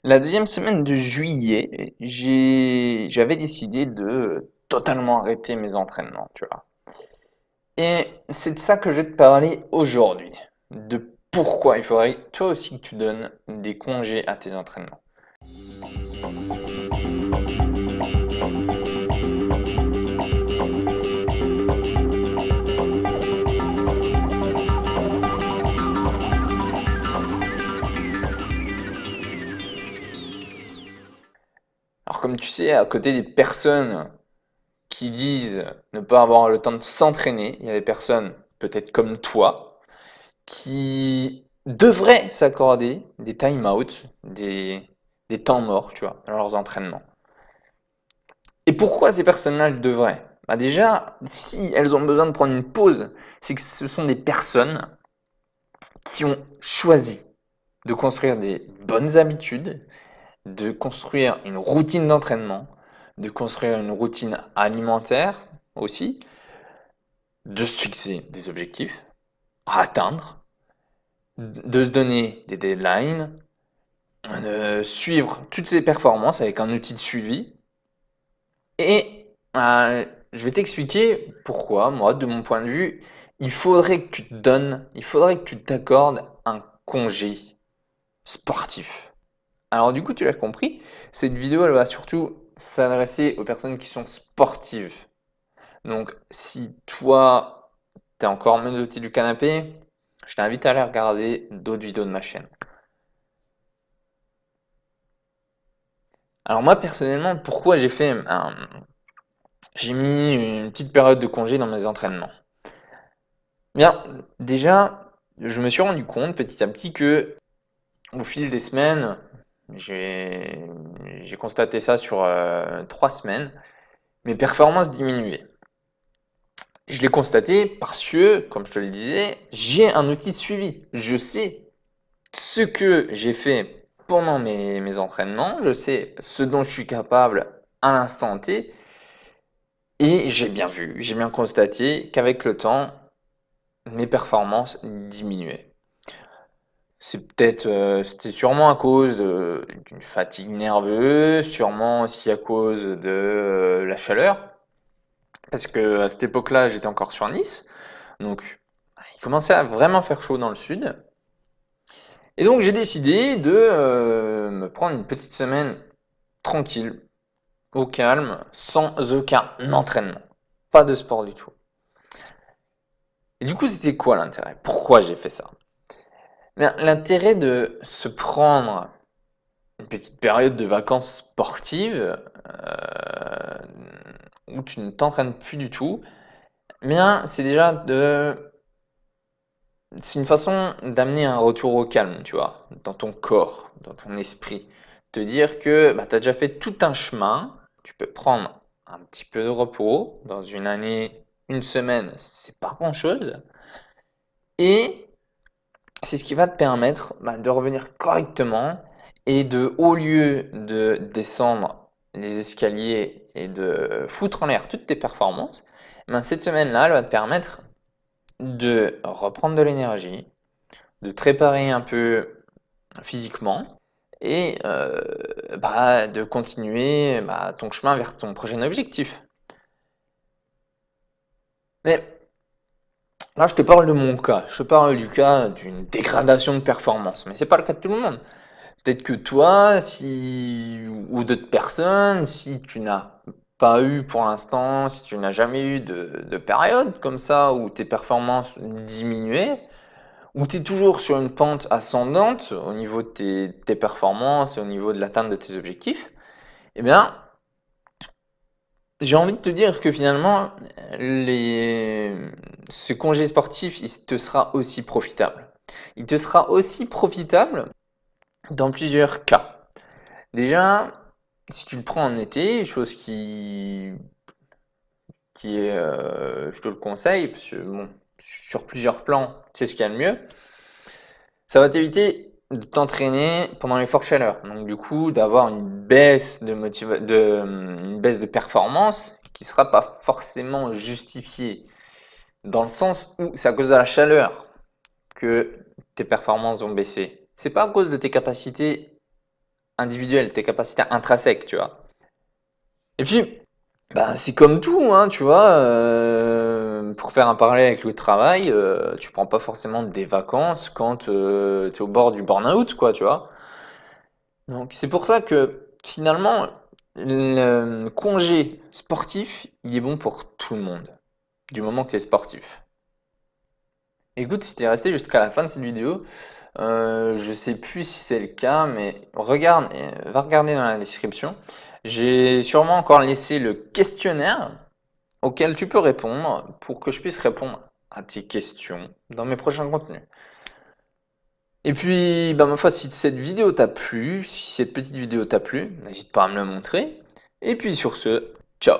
La deuxième semaine de juillet, j'avais décidé de totalement arrêter mes entraînements, tu vois. Et c'est de ça que je vais te parler aujourd'hui, de pourquoi il faudrait toi aussi que tu donnes des congés à tes entraînements. Alors comme tu sais, à côté des personnes qui disent ne pas avoir le temps de s'entraîner, il y a des personnes peut-être comme toi qui devraient s'accorder des time-out, des temps morts, tu vois, à leurs entraînements. Et pourquoi ces personnes-là le devraient? Bah déjà, si elles ont besoin de prendre une pause, c'est que ce sont des personnes qui ont choisi de construire des bonnes habitudes, de construire une routine d'entraînement, de construire une routine alimentaire aussi, de se fixer des objectifs à atteindre, de se donner des deadlines, de suivre toutes ces performances avec un outil de suivi. Et je vais t'expliquer pourquoi, moi, de mon point de vue, il faudrait que tu t'accordes un congé sportif. Alors du coup, tu l'as compris, cette vidéo, elle va surtout s'adresser aux personnes qui sont sportives. Donc, si toi, t'es encore menotté du canapé, je t'invite à aller regarder d'autres vidéos de ma chaîne. Alors moi, personnellement, pourquoi j'ai mis une petite période de congé dans mes entraînements? Bien, déjà, je me suis rendu compte petit à petit que au fil des semaines, j'ai j'ai constaté ça sur 3 semaines, mes performances diminuaient. Je l'ai constaté parce que, comme je te le disais, j'ai un outil de suivi. Je sais ce que j'ai fait pendant mes entraînements, je sais ce dont je suis capable à l'instant T, et j'ai bien constaté qu'avec le temps, mes performances diminuaient. C'était sûrement à cause d'une fatigue nerveuse, sûrement aussi à cause de la chaleur, parce que à cette époque-là, j'étais encore sur Nice, donc il commençait à vraiment faire chaud dans le sud. Et donc j'ai décidé de me prendre une petite semaine tranquille, au calme, sans aucun entraînement, pas de sport du tout. Et du coup, c'était quoi l'intérêt? Pourquoi j'ai fait ça? Bien, l'intérêt de se prendre une petite période de vacances sportives où tu ne t'entraînes plus du tout, eh bien, c'est une façon d'amener un retour au calme, tu vois, dans ton corps, dans ton esprit. Te dire que bah, tu as déjà fait tout un chemin, tu peux prendre un petit peu de repos. Dans une année, une semaine, c'est pas grand-chose. Et c'est ce qui va te permettre bah, de revenir correctement et au lieu de descendre les escaliers et de foutre en l'air toutes tes performances, ben, cette semaine-là, elle va te permettre de reprendre de l'énergie, de te réparer un peu physiquement et bah, de continuer bah, ton chemin vers ton prochain objectif. Mais là, je te parle de mon cas. Je te parle du cas d'une dégradation de performance. Mais c'est pas le cas de tout le monde. Peut-être que toi, ou d'autres personnes, si tu n'as pas eu pour l'instant, si tu n'as jamais eu de période comme ça où tes performances diminuaient, où tu es toujours sur une pente ascendante au niveau de tes performances et au niveau de l'atteinte de tes objectifs, eh bien, j'ai envie de te dire que finalement, ce congé sportif, il te sera aussi profitable. Il te sera aussi profitable dans plusieurs cas. Déjà, si tu le prends en été, chose qui est, je te le conseille, parce que bon, sur plusieurs plans, c'est ce qu'il y a de mieux. Ça va t'éviter de t'entraîner pendant les fortes chaleurs. Donc du coup, d'avoir une baisse de performance qui ne sera pas forcément justifiée. Dans le sens où c'est à cause de la chaleur que tes performances ont baissé. C'est pas à cause de tes capacités individuelles, tes capacités intrinsèques, tu vois. Et puis, bah, c'est comme tout, hein, tu vois, pour faire un parallèle avec le travail, tu prends pas forcément des vacances quand, tu es au bord du burn-out, quoi, tu vois? Donc c'est pour ça que, finalement, le congé sportif, il est bon pour tout le monde, du moment que tu es sportif. Écoute, si tu es resté jusqu'à la fin de cette vidéo, je sais plus si c'est le cas, mais regarde, va regarder dans la description. J'ai sûrement encore laissé le questionnaire auquel tu peux répondre pour que je puisse répondre à tes questions dans mes prochains contenus. Et puis, bah, ma foi, si cette vidéo t'a plu, si cette petite vidéo t'a plu, n'hésite pas à me le montrer. Et puis sur ce, ciao!